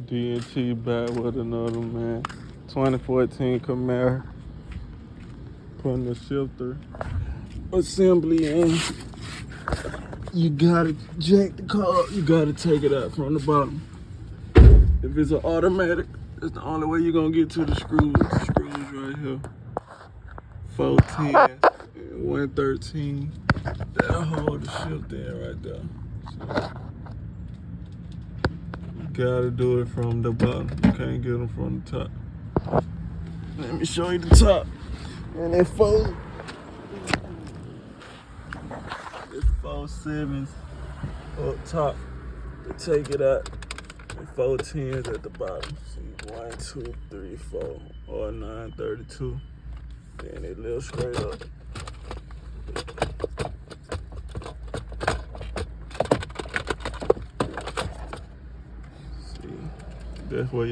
DNT back with another, man. 2014 Camaro. Putting the shifter assembly in. You gotta jack the car. You gotta take it out from the bottom. If it's an automatic, that's the only way you're gonna get to the screws. The screws right here. 410 and 113. That'll hold the shifter in right there. So, you gotta do it from the bottom. You can't get them from the top. Let me show you the top. And it four 7s up top to take it out. And 4 10s at the bottom. See, 1, 2, 3, 4, or 932. Then it lifts straight up. See, that's where